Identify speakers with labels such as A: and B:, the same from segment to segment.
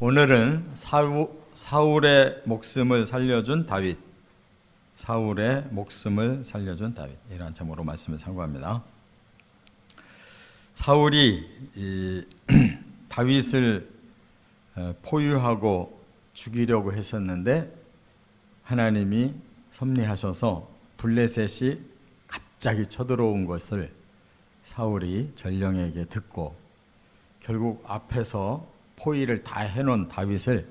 A: 오늘은 사울의 목숨을 살려준 다윗, 사울의 목숨을 살려준 다윗, 이라는 제목으로 말씀을 참고합니다. 사울이 다윗을 포위하고 죽이려고 했었는데 하나님이 섭리하셔서 블레셋이 갑자기 쳐들어온 것을 사울이 전령에게 듣고 결국 앞에서 포위를 다 해놓은 다윗을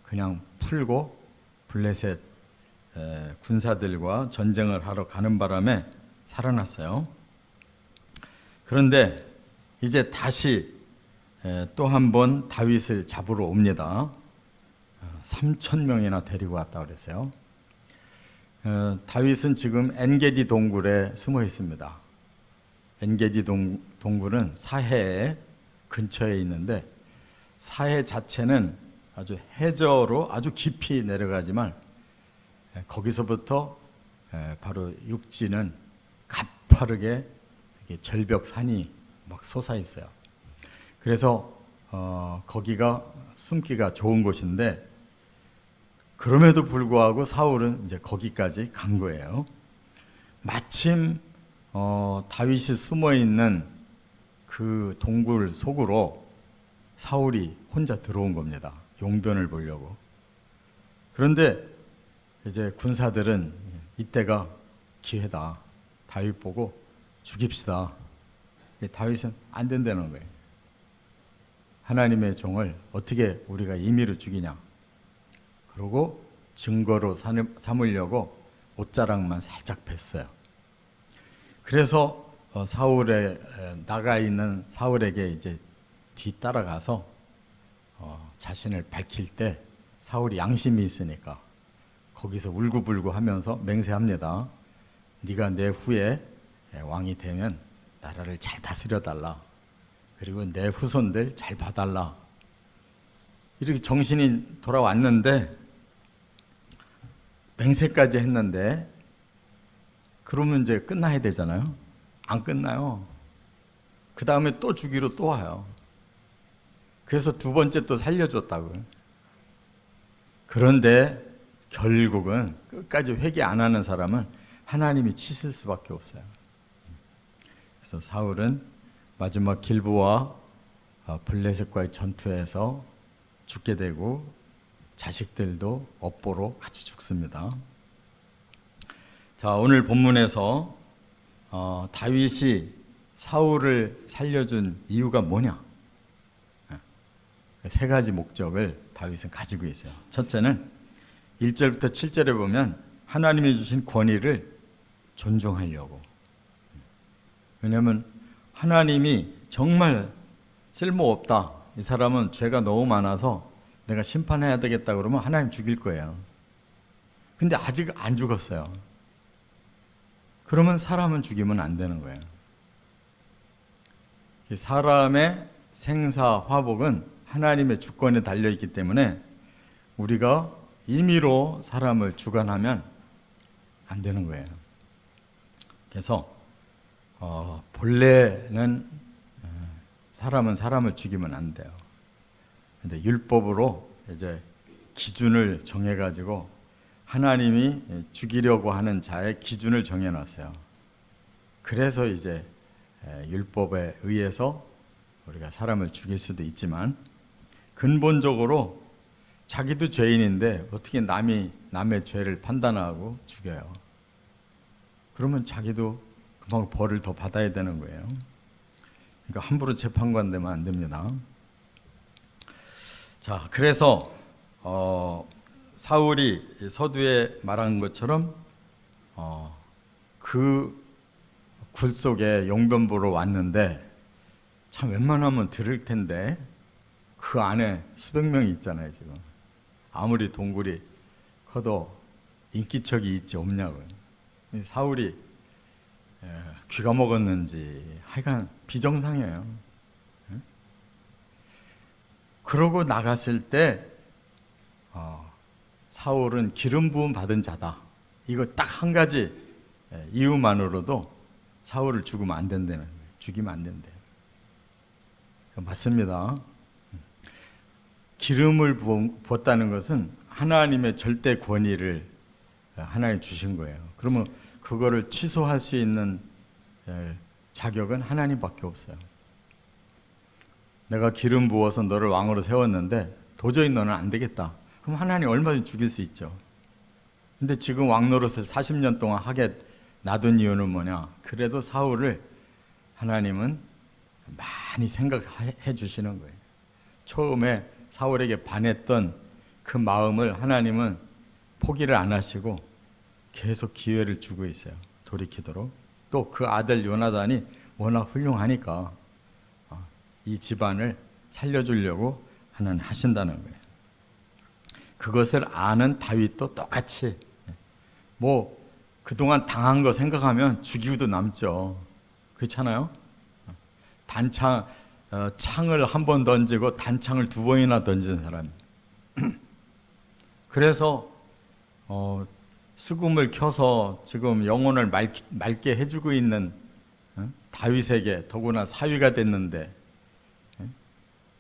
A: 그냥 풀고 블레셋 군사들과 전쟁을 하러 가는 바람에 살아났어요. 그런데 이제 다시 또 한 번 다윗을 잡으러 옵니다. 3,000명이나 데리고 왔다고 그랬어요. 다윗은 지금 엔게디 동굴에 숨어 있습니다. 엔게디 동굴은 사해 근처에 있는데 사해 자체는 아주 해저로 아주 깊이 내려가지만 거기서부터 바로 육지는 가파르게 절벽산이 막 솟아 있어요. 그래서 거기가 숨기가 좋은 곳인데 그럼에도 불구하고 사울은 이제 거기까지 간 거예요. 마침 다윗이 숨어 있는 그 동굴 속으로 사울이 혼자 들어온 겁니다. 용변을 보려고. 그런데 이제 군사들은 이때가 기회다. 다윗 보고 죽입시다. 다윗은 안 된다는 거예요. 하나님의 종을 어떻게 우리가 임의로 죽이냐. 그러고 증거로 삼으려고 옷자락만 살짝 뺐어요. 그래서 사울에 나가 있는 사울에게 이제 뒤따라가서 자신을 밝힐 때 사울이 양심이 있으니까 거기서 울고불고 하면서 맹세합니다. 네가 내 후에 왕이 되면 나라를 잘 다스려달라. 그리고 내 후손들 잘 봐달라. 이렇게 정신이 돌아왔는데 맹세까지 했는데 그러면 이제 끝나야 되잖아요. 안 끝나요. 그 다음에 또 주기로 또 와요. 그래서 두 번째 또 살려줬다고요. 그런데 결국은 끝까지 회개 안 하는 사람은 하나님이 치실 수밖에 없어요. 그래서 사울은 마지막 길보아 블레셋과의 전투에서 죽게 되고 자식들도 업보로 같이 죽습니다. 자, 오늘 본문에서 다윗이 사울을 살려준 이유가 뭐냐? 세 가지 목적을 다윗은 가지고 있어요. 첫째는 1절부터 7절에 보면 하나님이 주신 권위를 존중하려고. 왜냐하면 하나님이 정말 쓸모없다. 이 사람은 죄가 너무 많아서 내가 심판해야 되겠다 그러면 하나님 죽일 거예요. 근데 아직 안 죽었어요. 그러면 사람은 죽이면 안 되는 거예요. 사람의 생사화복은 하나님의 주권에 달려있기 때문에 우리가 임의로 사람을 주관하면 안 되는 거예요. 그래서 본래는 사람은 사람을 죽이면 안 돼요. 근데 율법으로 이제 기준을 정해가지고 하나님이 죽이려고 하는 자의 기준을 정해놨어요. 그래서 이제 율법에 의해서 우리가 사람을 죽일 수도 있지만 근본적으로 자기도 죄인인데 어떻게 남의 죄를 판단하고 죽여요. 그러면 자기도 그만 벌을 더 받아야 되는 거예요. 그러니까 함부로 재판관되면 안 됩니다. 자, 그래서 사울이 서두에 말한 것처럼 그 굴 속에 용변 보러 왔는데 참 웬만하면 들을 텐데 그 안에 수백 명이 있잖아요. 지금 아무리 동굴이 커도 인기척이 있지 없냐고요. 사울이 귀가 먹었는지 하여간 비정상이에요. 그러고 나갔을 때 사울은 기름 부음 받은 자다. 이거 딱 한 가지 이유만으로도 사울을 죽이면 안 된다는 거예요. 죽이면 안 된대요. 맞습니다. 기름을 부었다는 것은 하나님의 절대 권위를 하나님 주신 거예요. 그러면 그거를 취소할 수 있는 자격은 하나님밖에 없어요. 내가 기름 부어서 너를 왕으로 세웠는데 도저히 너는 안 되겠다. 그럼 하나님 얼마든지 죽일 수 있죠. 근데 지금 왕 노릇을 40년 동안 하게 놔둔 이유는 뭐냐? 그래도 사울을 하나님은 많이 생각해 주시는 거예요. 처음에 사울에게 반했던 그 마음을 하나님은 포기를 안 하시고 계속 기회를 주고 있어요. 돌이키도록. 또 그 아들 요나단이 워낙 훌륭하니까 이 집안을 살려주려고 하나님 하신다는 거예요. 그것을 아는 다윗도 똑같이 뭐 그동안 당한 거 생각하면 죽이고도 남죠. 그렇잖아요? 창을 한 번 던지고 단창을 2번이나 던진 사람. 그래서 수금을 켜서 지금 영혼을 맑게 해주고 있는 다윗에게 더구나 사위가 됐는데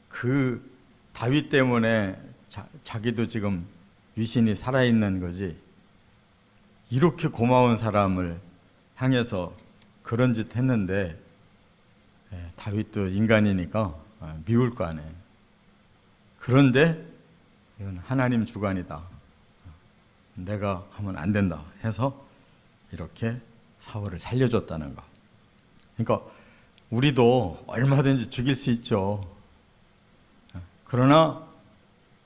A: 그 다윗 때문에 자기도 지금 위신이 살아있는 거지. 이렇게 고마운 사람을 향해서 그런 짓 했는데 다윗도 인간이니까 미울 거 아니에요. 그런데 이건 하나님 주관이다. 내가 하면 안 된다 해서 이렇게 사울을 살려줬다는 거. 그러니까 우리도 얼마든지 죽일 수 있죠. 그러나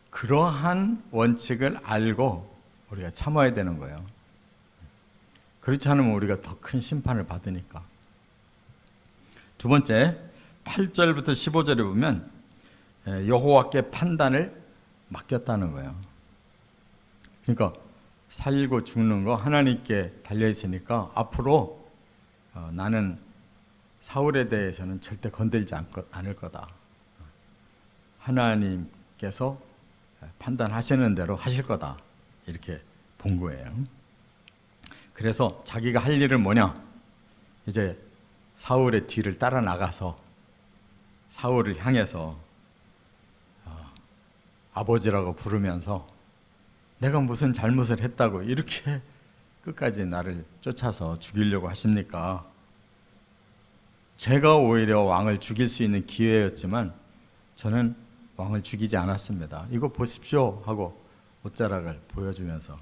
A: 그러한 원칙을 알고 우리가 참아야 되는 거예요. 그렇지 않으면 우리가 더 큰 심판을 받으니까. 두 번째, 8절부터 15절에 보면 여호와께 판단을 맡겼다는 거예요. 그러니까 살고 죽는 거 하나님께 달려있으니까 앞으로 나는 사울에 대해서는 절대 건들지 않을 거다. 하나님께서 판단하시는 대로 하실 거다. 이렇게 본 거예요. 그래서 자기가 할 일은 뭐냐? 이제 사울의 뒤를 따라 나가서 사울을 향해서 아버지라고 부르면서 내가 무슨 잘못을 했다고 이렇게 끝까지 나를 쫓아서 죽이려고 하십니까? 제가 오히려 왕을 죽일 수 있는 기회였지만 저는 왕을 죽이지 않았습니다. 이거 보십시오 하고 옷자락을 보여주면서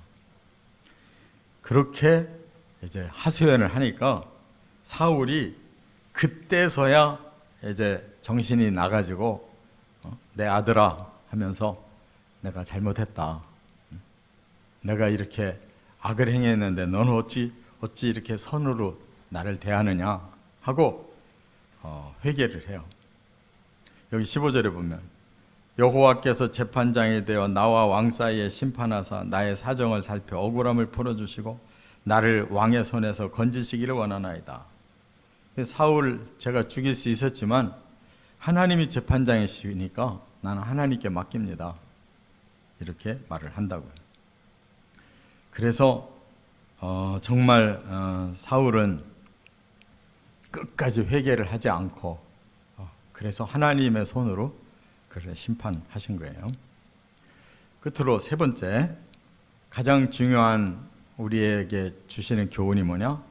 A: 그렇게 이제 하소연을 하니까 사울이 그때서야 이제 정신이 나가지고 내 아들아 하면서 내가 잘못했다. 내가 이렇게 악을 행했는데 너는 어찌 이렇게 선으로 나를 대하느냐 하고 회개를 해요. 여기 15절에 보면 여호와께서 재판장이 되어 나와 왕 사이에 심판하사 나의 사정을 살펴 억울함을 풀어주시고 나를 왕의 손에서 건지시기를 원하나이다. 사울 제가 죽일 수 있었지만 하나님이 재판장이시니까 나는 하나님께 맡깁니다. 이렇게 말을 한다고요. 그래서 정말 사울은 끝까지 회개를 하지 않고 그래서 하나님의 손으로 그를 심판하신 거예요. 끝으로 세 번째, 가장 중요한 우리에게 주시는 교훈이 뭐냐?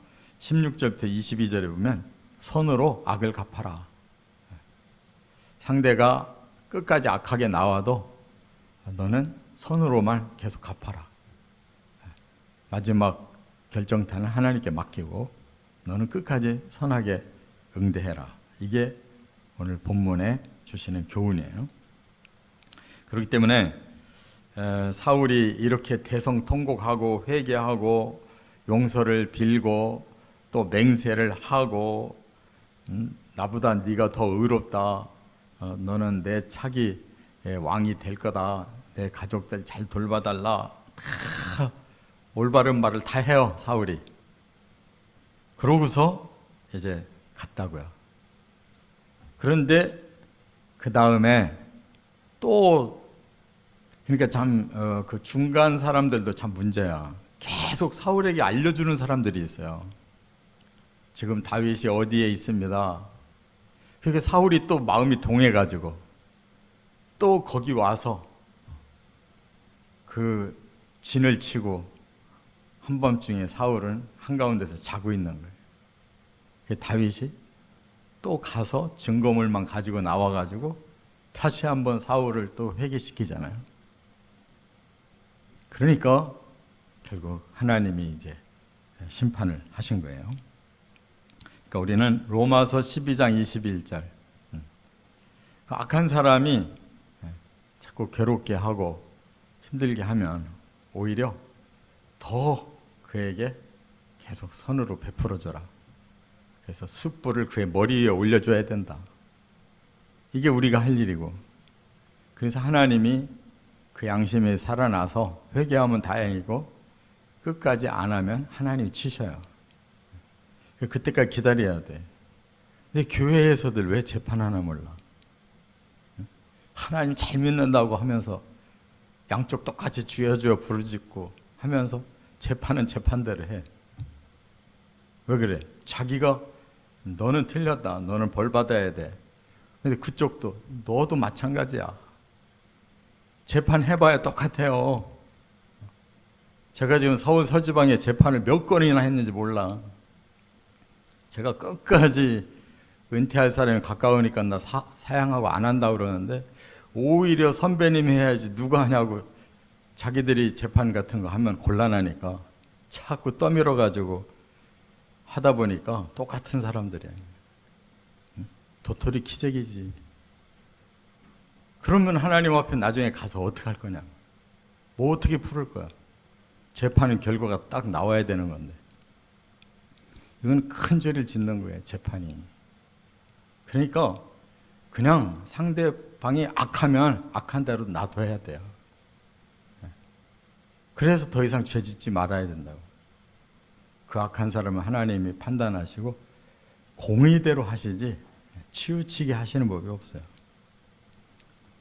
A: 16절부터 22절에 보면 선으로 악을 갚아라. 상대가 끝까지 악하게 나와도 너는 선으로만 계속 갚아라. 마지막 결정타는 하나님께 맡기고 너는 끝까지 선하게 응대해라. 이게 오늘 본문에 주시는 교훈이에요. 그렇기 때문에 사울이 이렇게 대성통곡하고 회개하고 용서를 빌고 또 맹세를 하고 나보다 네가 더 의롭다. 너는 내 차기 왕이 될 거다. 내 가족들 잘 돌봐달라. 다 올바른 말을 다 해요, 사울이. 그러고서 이제 갔다고요. 그런데 그 다음에 또 그러니까 참 그 중간 사람들도 참 문제야. 계속 사울에게 알려주는 사람들이 있어요. 지금 다윗이 어디에 있습니다. 그러니까 사울이 또 마음이 동해가지고 또 거기 와서 그 진을 치고 한밤중에 사울은 한가운데서 자고 있는 거예요. 다윗이 또 가서 증거물만 가지고 나와가지고 다시 한번 사울을 또 회개시키잖아요. 그러니까 결국 하나님이 이제 심판을 하신 거예요. 그러니까 우리는 로마서 12장 21절, 악한 사람이 자꾸 괴롭게 하고 힘들게 하면 오히려 더 그에게 계속 선으로 베풀어줘라. 그래서 숯불을 그의 머리 위에 올려줘야 된다. 이게 우리가 할 일이고, 그래서 하나님이 그 양심에 살아나서 회개하면 다행이고 끝까지 안 하면 하나님이 치셔요. 그때까지 기다려야 돼. 근데 교회에서들 왜 재판하나 몰라. 하나님 잘 믿는다고 하면서 양쪽 똑같이 주여 부르짖고 하면서 재판은 재판대로 해. 왜 그래? 자기가 너는 틀렸다, 너는 벌 받아야 돼. 근데 그쪽도 너도 마찬가지야. 재판해봐야 똑같아요. 제가 지금 서울 서지방에 재판을 몇 건이나 했는지 몰라. 제가 끝까지 은퇴할 사람이 가까우니까 나 사양하고 안 한다고 그러는데 오히려 선배님이 해야지 누가 하냐고 자기들이 재판 같은 거 하면 곤란하니까 자꾸 떠밀어가지고 하다 보니까 똑같은 사람들이야. 도토리 키재기지. 그러면 하나님 앞에 나중에 가서 어떻게 할 거냐? 뭐 어떻게 풀을 거야? 재판은 결과가 딱 나와야 되는 건데. 이건 큰 죄를 짓는 거예요, 재판이. 그러니까 그냥 상대방이 악하면 악한 대로 놔둬야 돼요. 그래서 더 이상 죄 짓지 말아야 된다고. 그 악한 사람은 하나님이 판단하시고 공의대로 하시지 치우치게 하시는 법이 없어요.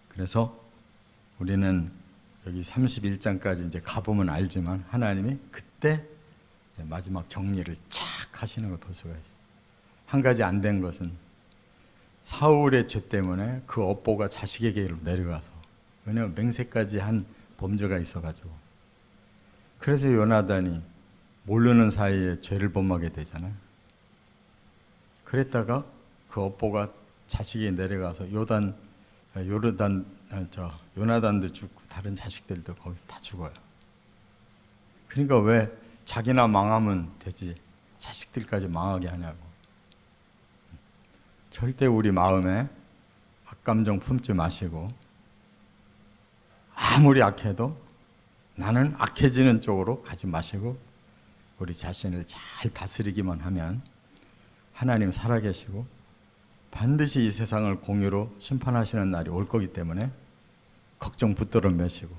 A: 그래서 우리는 여기 31장까지 이제 가보면 알지만 하나님이 그때 이제 마지막 정리를 착 하시는 걸 볼 수가 있어요. 한 가지 안 된 것은 사울의 죄 때문에 그 업보가 자식에게로 내려가서, 왜냐하면 맹세까지 한 범죄가 있어가지고. 그래서 요나단이 모르는 사이에 죄를 범하게 되잖아요. 그랬다가 그 업보가 자식에게 내려가서 요나단도 죽고 다른 자식들도 거기서 다 죽어요. 그러니까 왜 자기나 망하면 되지 자식들까지 망하게 하냐고. 절대 우리 마음에 악감정 품지 마시고 아무리 악해도 나는 악해지는 쪽으로 가지 마시고 우리 자신을 잘 다스리기만 하면 하나님 살아계시고 반드시 이 세상을 공의로 심판하시는 날이 올 거기 때문에 걱정 붙들어 매시고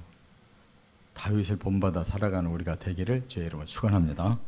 A: 다윗을 본받아 살아가는 우리가 되기를 주의 이름으로 축원합니다.